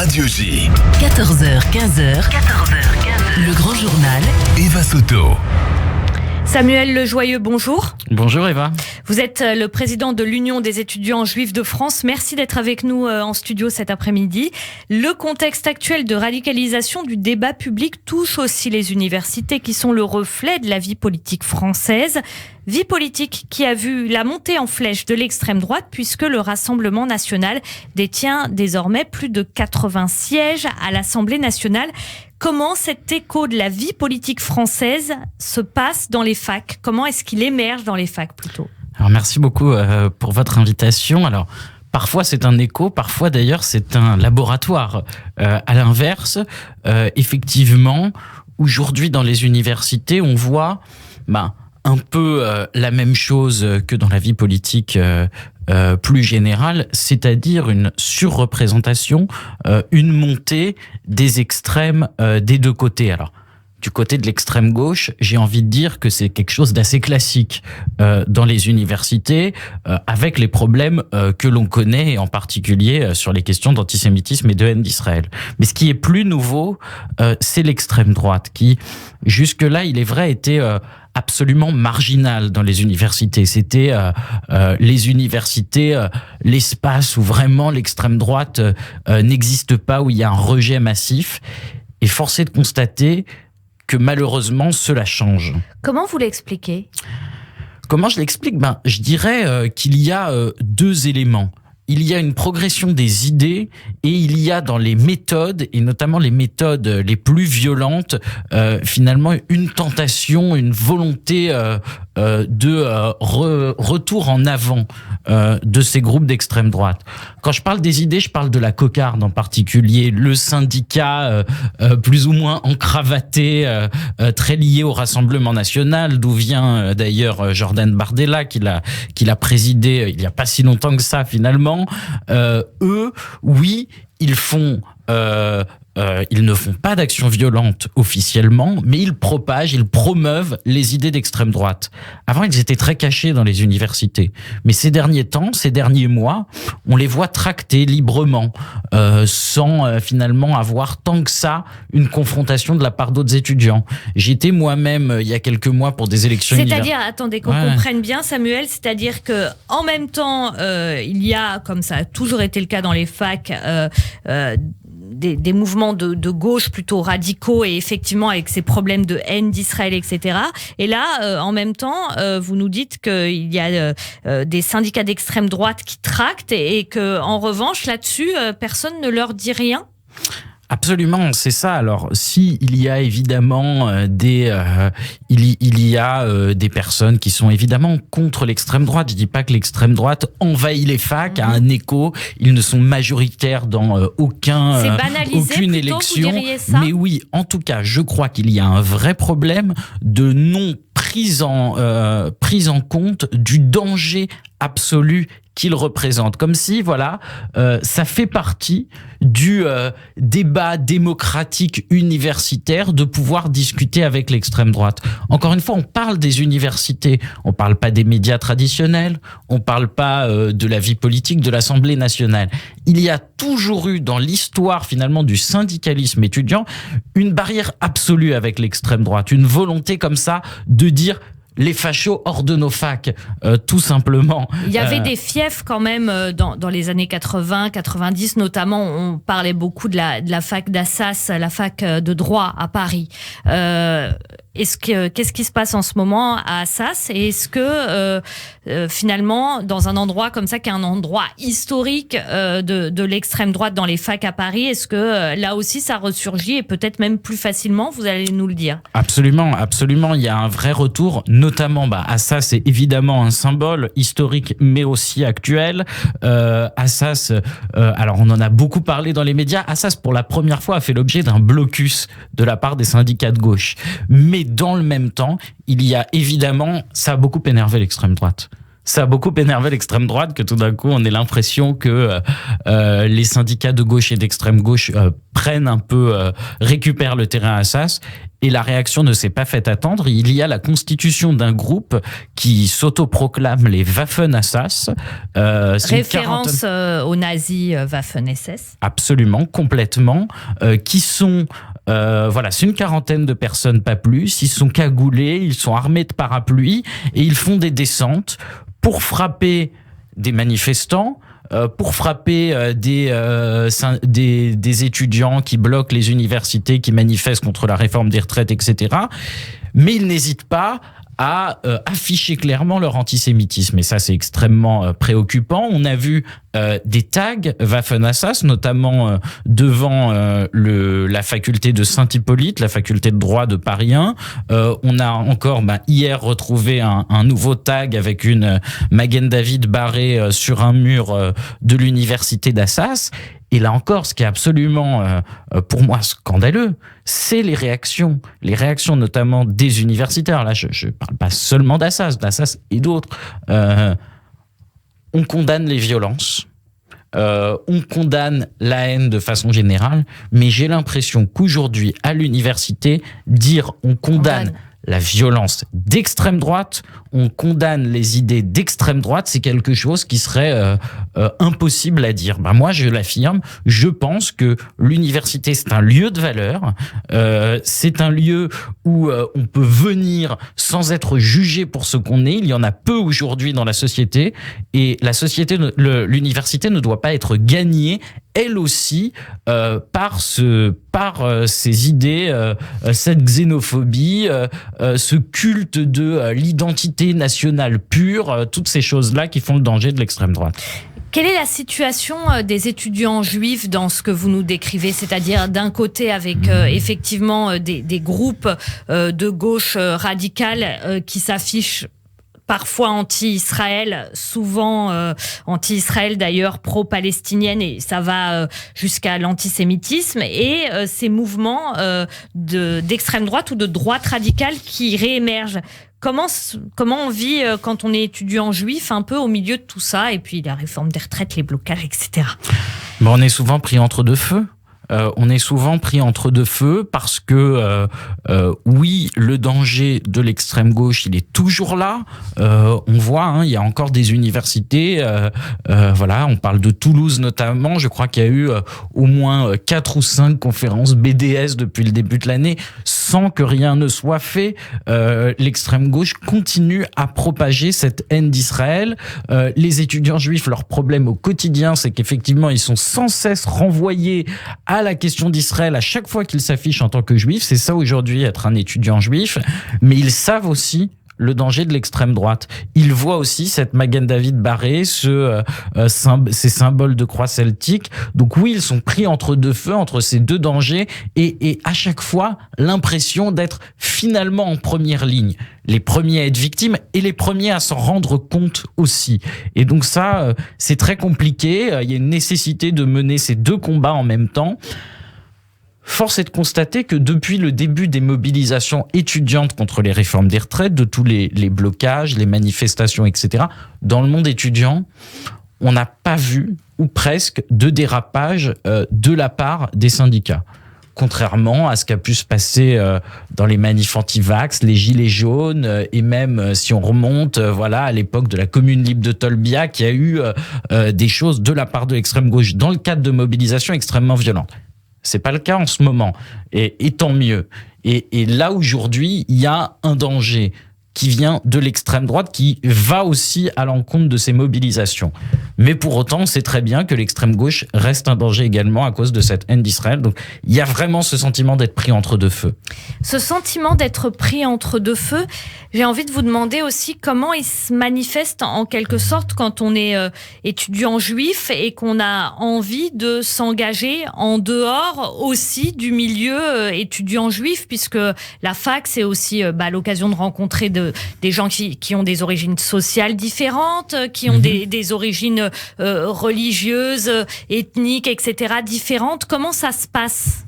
Radio J. 14h-15h, le grand journal. Eva Soto. Samuel Lejoyeux, bonjour. Bonjour Eva. Vous êtes le président de l'Union des étudiants juifs de France. Merci d'être avec nous en studio cet après-midi. Le contexte actuel de radicalisation du débat public touche aussi les universités qui sont le reflet de la vie politique française. Vie politique qui a vu la montée en flèche de l'extrême droite puisque le Rassemblement national détient désormais plus de 80 sièges à l'Assemblée nationale. Comment cet écho de la vie politique française se passe dans les facs ? Comment est-ce qu'il émerge dans les facs plutôt ? Alors merci beaucoup pour votre invitation. Alors parfois c'est un écho, parfois d'ailleurs c'est un laboratoire. À l'inverse, effectivement, aujourd'hui dans les universités, on voit un peu la même chose que dans la vie politique plus générale, c'est-à-dire une surreprésentation, une montée des extrêmes des deux côtés. Alors, du côté de l'extrême gauche, j'ai envie de dire que c'est quelque chose d'assez classique dans les universités, avec les problèmes que l'on connaît, et en particulier sur les questions d'antisémitisme et de haine d'Israël. Mais ce qui est plus nouveau, c'est l'extrême droite, qui, jusque-là, il est vrai, était absolument marginal dans les universités. C'était les universités, l'espace où vraiment l'extrême droite n'existe pas, où il y a un rejet massif. Et force est de constater que malheureusement, cela change. Comment vous l'expliquez ? Comment je l'explique ? Je dirais qu'il y a deux éléments. Il y a une progression des idées et il y a dans les méthodes, et notamment les méthodes les plus violentes, finalement une tentation, une volonté de retour en avant de ces groupes d'extrême droite. Quand je parle des idées, je parle de la cocarde en particulier, le syndicat plus ou moins encravaté, très lié au Rassemblement national, d'où vient d'ailleurs Jordan Bardella, qui l'a présidé il n'y a pas si longtemps que ça finalement. Eux, oui, ils ne font pas d'action violente officiellement, mais ils propagent, ils promeuvent les idées d'extrême droite. Avant, ils étaient très cachés dans les universités. Mais ces derniers temps, ces derniers mois, on les voit tracter librement, sans finalement avoir tant que ça une confrontation de la part d'autres étudiants. J'étais moi-même, il y a quelques mois, pour des élections C'est-à-dire, attendez, qu'on comprenne bien, Samuel, c'est-à-dire que en même temps, il y a, comme ça a toujours été le cas dans les facs, des mouvements de gauche plutôt radicaux et effectivement avec ces problèmes de haine d'Israël, etc. Et là, en même temps, vous nous dites qu'il y a des syndicats d'extrême droite qui tractent et que, en revanche, là-dessus, personne ne leur dit rien. Absolument, c'est ça. Alors, si il y a évidemment des personnes qui sont évidemment contre l'extrême droite. Je dis pas que l'extrême droite envahit les facs, a un écho. Ils ne sont majoritaires dans aucune élection. Mais oui, en tout cas, je crois qu'il y a un vrai problème de non prise en compte du danger absolu qu'il représente. Comme si, ça fait partie du débat démocratique universitaire de pouvoir discuter avec l'extrême droite. Encore une fois, on parle des universités, on parle pas des médias traditionnels, on parle pas de la vie politique de l'Assemblée nationale. Il y a toujours eu dans l'histoire finalement du syndicalisme étudiant une barrière absolue avec l'extrême droite, une volonté comme ça de dire les fachos hors de nos facs, tout simplement. Il y avait des fiefs quand même dans les années 80, 90 notamment. On parlait beaucoup de la fac d'Assas, la fac de droit à Paris. Qu'est-ce qui se passe en ce moment à Assas ? Et est-ce que finalement, dans un endroit comme ça, qui est un endroit historique de l'extrême droite dans les facs à Paris, est-ce que là aussi ça ressurgit et peut-être même plus facilement ? Vous allez nous le dire. Absolument, absolument. Il y a un vrai retour, notamment Assas c'est évidemment un symbole historique, mais aussi actuel. Assas, alors on en a beaucoup parlé dans les médias. Assas, pour la première fois, a fait l'objet d'un blocus de la part des syndicats de gauche. Mais dans le même temps, il y a évidemment, ça a beaucoup énervé l'extrême droite. Ça a beaucoup énervé l'extrême droite que tout d'un coup on ait l'impression que les syndicats de gauche et d'extrême gauche prennent un peu, récupèrent le terrain à Assas. Et la réaction ne s'est pas fait attendre. Il y a la constitution d'un groupe qui s'autoproclame les Waffen-SS. Référence aux nazis Waffen-SS. Absolument, complètement. Qui sont... c'est une quarantaine de personnes, pas plus. Ils sont cagoulés, ils sont armés de parapluies et ils font des descentes pour frapper des manifestants, pour frapper des étudiants qui bloquent les universités, qui manifestent contre la réforme des retraites, etc. Mais ils n'hésitent pas à afficher clairement leur antisémitisme. Et ça, c'est extrêmement préoccupant. On a vu des tags Waffen-SS, notamment devant la faculté de Saint-Hippolyte, la faculté de droit de Paris 1. On a encore hier retrouvé un nouveau tag avec une Magen David barrée sur un mur de l'université d'Assas. Et là encore, ce qui est absolument, pour moi, scandaleux, c'est les réactions notamment des universitaires. Là, je parle pas seulement d'Assas et d'autres. On condamne les violences, on condamne la haine de façon générale, mais j'ai l'impression qu'aujourd'hui, à l'université, dire on condamne la violence d'extrême droite, on condamne les idées d'extrême droite, c'est quelque chose qui serait impossible à dire. Moi, je l'affirme, je pense que l'université, c'est un lieu de valeur, c'est un lieu où on peut venir sans être jugé pour ce qu'on est. Il y en a peu aujourd'hui dans la société, et l'université ne doit pas être gagnée elle aussi par ces idées, cette xénophobie, ce culte de l'identité nationale pure, toutes ces choses-là qui font le danger de l'extrême droite. Quelle est la situation des étudiants juifs dans ce que vous nous décrivez? C'est-à-dire d'un côté avec effectivement des groupes de gauche radicale qui s'affichent parfois anti-Israël, souvent anti-Israël d'ailleurs, pro-palestinienne, et ça va jusqu'à l'antisémitisme, et ces mouvements d'extrême droite ou de droite radicale qui réémergent. Comment on vit quand on est étudiant juif un peu au milieu de tout ça, et puis la réforme des retraites, les blocages, etc. On est souvent pris entre deux feux. Parce que oui, le danger de l'extrême gauche, il est toujours là. On voit, il y a encore des universités. On parle de Toulouse notamment. Je crois qu'il y a eu au moins 4 ou 5 conférences BDS depuis le début de l'année, sans que rien ne soit fait. L'extrême gauche continue à propager cette haine d'Israël. Les étudiants juifs, leur problème au quotidien, c'est qu'effectivement, ils sont sans cesse renvoyés à la question d'Israël à chaque fois qu'ils s'affichent en tant que juifs. C'est ça aujourd'hui, être un étudiant juif. Mais ils savent aussi le danger de l'extrême droite. Ils voient aussi cette Magen David barrée, ces symboles de croix celtique. Donc oui, ils sont pris entre deux feux, entre ces deux dangers, et à chaque fois, l'impression d'être finalement en première ligne. Les premiers à être victimes et les premiers à s'en rendre compte aussi. Et donc ça, c'est très compliqué. Il y a une nécessité de mener ces deux combats en même temps. Force est de constater que depuis le début des mobilisations étudiantes contre les réformes des retraites, de tous les blocages, les manifestations, etc., dans le monde étudiant, on n'a pas vu, ou presque, de dérapage de la part des syndicats. Contrairement à ce qui a pu se passer dans les manifs anti-vax, les gilets jaunes, et même si on remonte à l'époque de la Commune libre de Tolbiac, il y a eu des choses de la part de l'extrême gauche dans le cadre de mobilisations extrêmement violentes. C'est pas le cas en ce moment, et tant mieux. Et là, aujourd'hui, il y a un danger qui vient de l'extrême droite, qui va aussi à l'encontre de ces mobilisations. Mais pour autant, on sait très bien que l'extrême gauche reste un danger également à cause de cette haine d'Israël. Donc, il y a vraiment ce sentiment d'être pris entre deux feux. Ce sentiment d'être pris entre deux feux, j'ai envie de vous demander aussi comment il se manifeste en quelque sorte quand on est étudiant juif et qu'on a envie de s'engager en dehors aussi du milieu étudiant juif, puisque la fac, c'est aussi l'occasion de rencontrer des gens qui ont des origines sociales différentes, qui ont des origines religieuses, ethniques, etc. différentes. Comment ça se passe ?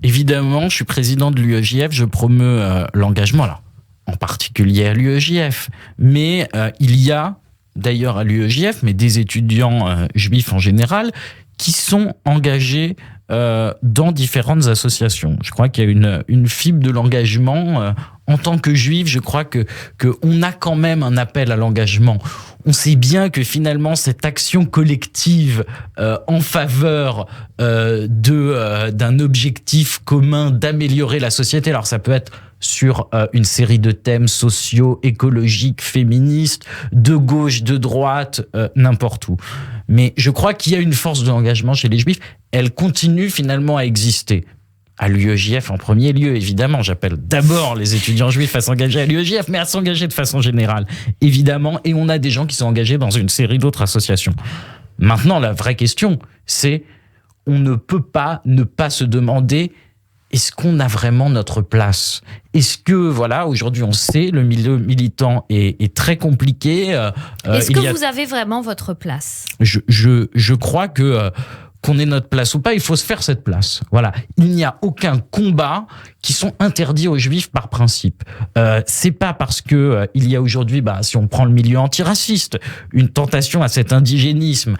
Évidemment, je suis président de l'UEJF, je promeus l'engagement, alors, en particulier à l'UEJF, mais il y a d'ailleurs à l'UEJF, mais des étudiants juifs en général, qui sont engagés dans différentes associations. Je crois qu'il y a une fibre de l'engagement. En tant que juif, je crois que on a quand même un appel à l'engagement. On sait bien que finalement cette action collective en faveur d'un objectif commun d'améliorer la société. Alors ça peut être sur une série de thèmes sociaux, écologiques, féministes, de gauche, de droite, n'importe où. Mais je crois qu'il y a une force de l'engagement chez les juifs. Elle continue finalement à exister. À l'UEJF en premier lieu, évidemment. J'appelle d'abord les étudiants juifs à s'engager à l'UEJF, mais à s'engager de façon générale, évidemment. Et on a des gens qui sont engagés dans une série d'autres associations. Maintenant, la vraie question, c'est on ne peut pas ne pas se demander est-ce qu'on a vraiment notre place ? Est-ce que, voilà, aujourd'hui on sait, le milieu militant est très compliqué. Est-ce que vous avez vraiment votre place ? Je crois que... qu'on ait notre place ou pas, il faut se faire cette place. Voilà. Il n'y a aucun combat qui sont interdits aux juifs par principe. C'est pas parce que il y a aujourd'hui, si on prend le milieu antiraciste, une tentation à cet indigénisme,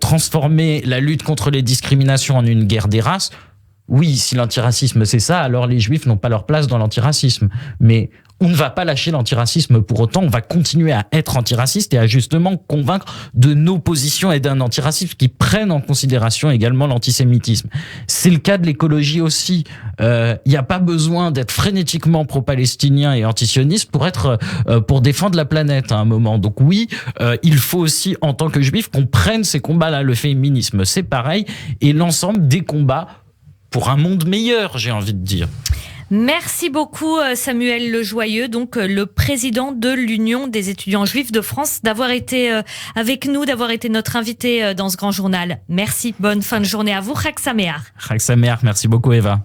transformer la lutte contre les discriminations en une guerre des races. Oui, si l'antiracisme c'est ça, alors les juifs n'ont pas leur place dans l'antiracisme. Mais on ne va pas lâcher l'antiracisme pour autant, on va continuer à être antiraciste et à justement convaincre de nos positions et d'un antiracisme qui prennent en considération également l'antisémitisme. C'est le cas de l'écologie aussi. Il n'y a pas besoin d'être frénétiquement pro-palestinien et antisioniste pour défendre la planète à un moment. Donc oui, il faut aussi en tant que juif qu'on prenne ces combats-là. Le féminisme, c'est pareil, et l'ensemble des combats pour un monde meilleur, j'ai envie de dire. Merci beaucoup Samuel Lejoyeux, donc le président de l'Union des étudiants juifs de France, d'avoir été avec nous, d'avoir été notre invité dans ce grand journal. Merci, bonne fin de journée à vous. Chag Sameach. Chag Sameach, merci beaucoup Eva.